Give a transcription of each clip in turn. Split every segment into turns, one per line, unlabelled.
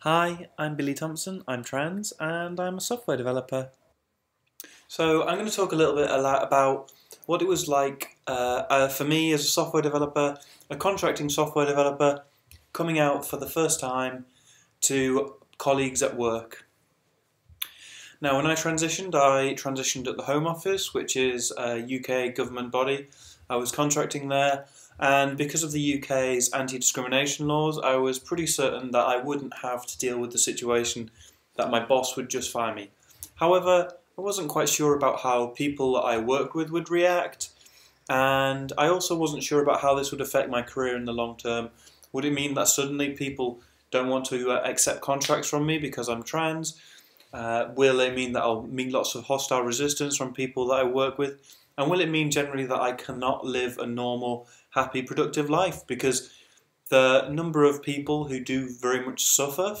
Hi, I'm Billy Thompson, I'm trans, and I'm a software developer. So I'm going to talk a little bit about what it was like for me as a software developer, a contracting software developer, coming out for the first time to colleagues at work. Now when I transitioned at the Home Office, which is a UK government body. I was contracting there, and because of the UK's anti-discrimination laws, I was pretty certain that I wouldn't have to deal with the situation that my boss would just fire me. However, I wasn't quite sure about how people that I worked with would react, and I also wasn't sure about how this would affect my career in the long term. Would it mean that suddenly people don't want to accept contracts from me because I'm trans? Will it mean that I'll meet lots of hostile resistance from people that I work with? And will it mean generally that I cannot live a normal, happy, productive life? Because the number of people who do very much suffer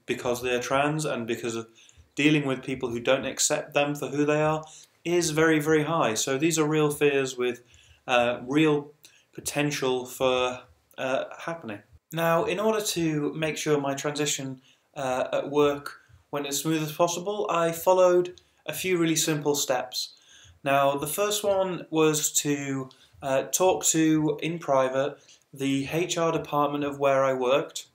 because they're trans and because of dealing with people who don't accept them for who they are is very, very high. So these are real fears with real potential for happening. Now, in order to make sure my transition at work went as smooth as possible, I followed a few really simple steps. Now, the first one was to talk to, in private, the HR department of where I worked.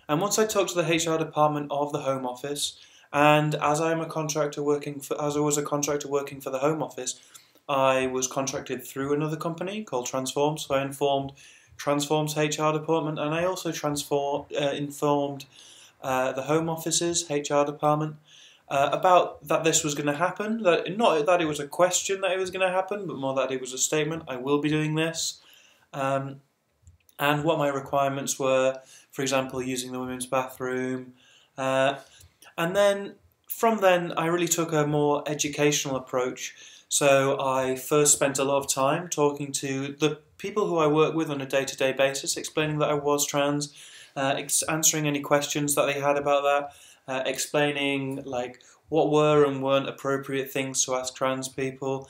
And once I talked to the HR department of the Home Office, and as I was a contractor working for the Home Office, I was contracted through another company called Transform. So I informed Transform's HR department, and I also informed the Home Office's HR department about that this was going to happen. That not that it was a question that it was going to happen, but more that it was a statement. I will be doing this, and what my requirements were. For example, using the women's bathroom, and then from then I really took a more educational approach. So I first spent a lot of time talking to the people who I work with on a day-to-day basis, explaining that I was trans, answering any questions that they had about that, explaining like what were and weren't appropriate things to ask trans people,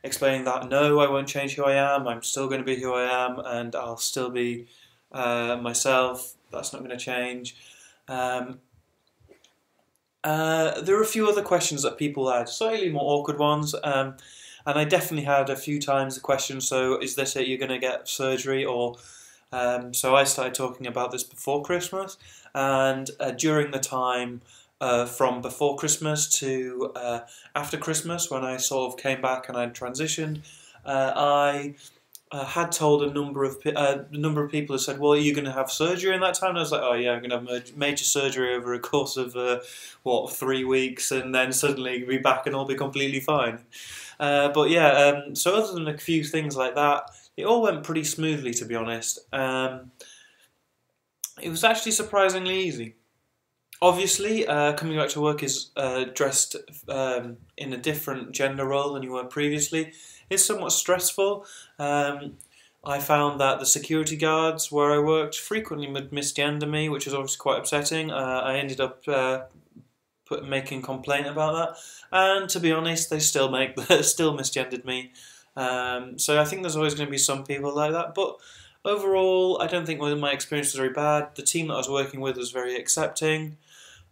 explaining that no, I won't change who I am, I'm still going to be who I am, and I'll still be myself, that's not going to change. There are a few other questions that people had, slightly more awkward ones, and I definitely had a few times the question, so is this it, you're going to get surgery, or so I started talking about this before Christmas, and during the time from before Christmas to after Christmas, when I sort of came back and I'd transitioned, I had told a number of people who said, well, are you going to have surgery in that time? And I was like, oh yeah, I'm going to have major surgery over a course of 3 weeks, and then suddenly be back and I'll be completely fine. But yeah, so other than a few things like that, it all went pretty smoothly, to be honest. It was actually surprisingly easy. Obviously, coming back to work is dressed in a different gender role than you were previously. It's somewhat stressful. I found that the security guards where I worked frequently would misgender me, which was obviously quite upsetting. I ended up making complaint about that, and to be honest, they still misgendered me. So I think there's always going to be some people like that, but overall, I don't think my experience was very bad. The team that I was working with was very accepting.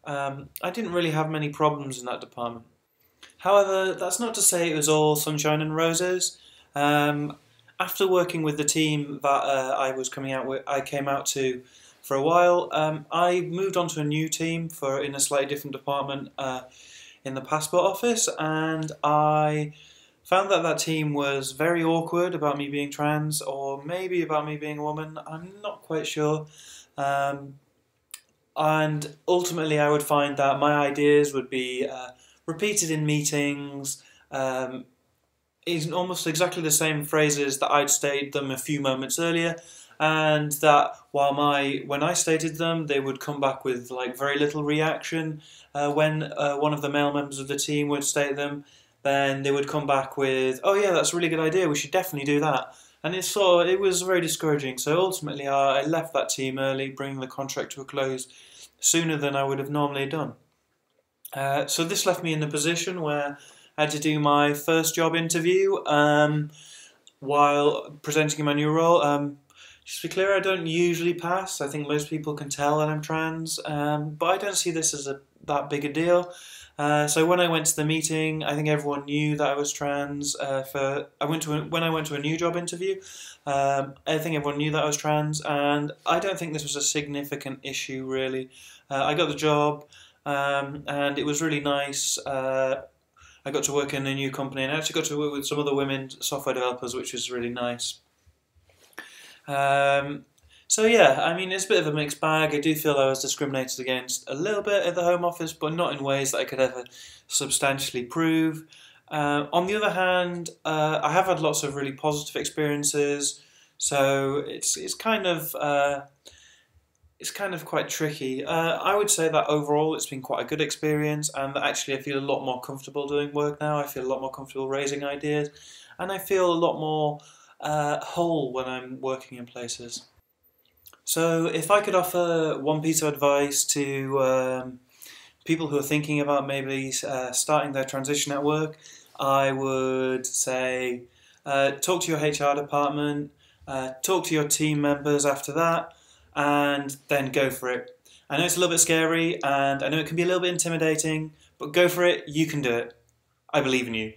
I didn't really have many problems in that department. However, that's not to say it was all sunshine and roses. After working with the team that I came out to for a while, I moved on to a new team in a slightly different department in the passport office, and I found that team was very awkward about me being trans, or maybe about me being a woman. I'm not quite sure. And ultimately, I would find that my ideas would be repeated in meetings, in almost exactly the same phrases that I'd stated them a few moments earlier, and that when I stated them, they would come back with like very little reaction. When one of the male members of the team would state them, then they would come back with, "Oh yeah, that's a really good idea. We should definitely do that." And it was very discouraging. So ultimately, I left that team early, bringing the contract to a close sooner than I would have normally done. So this left me in a position where I had to do my first job interview while presenting in my new role. Just to be clear, I don't usually pass. I think most people can tell that I'm trans, but I don't see this as that big a deal. So when I went to the meeting, I think everyone knew that I was trans. When I went to a new job interview, I think everyone knew that I was trans, and I don't think this was a significant issue really. I got the job, and it was really nice. I got to work in a new company, and I actually got to work with some other women software developers, which was really nice. So yeah, I mean, it's a bit of a mixed bag. I do feel I was discriminated against a little bit at the Home Office, but not in ways that I could ever substantially prove. On the other hand, I have had lots of really positive experiences, so it's kind of quite tricky. I would say that overall it's been quite a good experience, and that actually I feel a lot more comfortable doing work now. I feel a lot more comfortable raising ideas, and I feel a lot more whole when I'm working in places. So, if I could offer one piece of advice to people who are thinking about maybe starting their transition at work, I would say talk to your HR department, talk to your team members after that, and then go for it. I know it's a little bit scary, and I know it can be a little bit intimidating, but go for it, you can do it. I believe in you.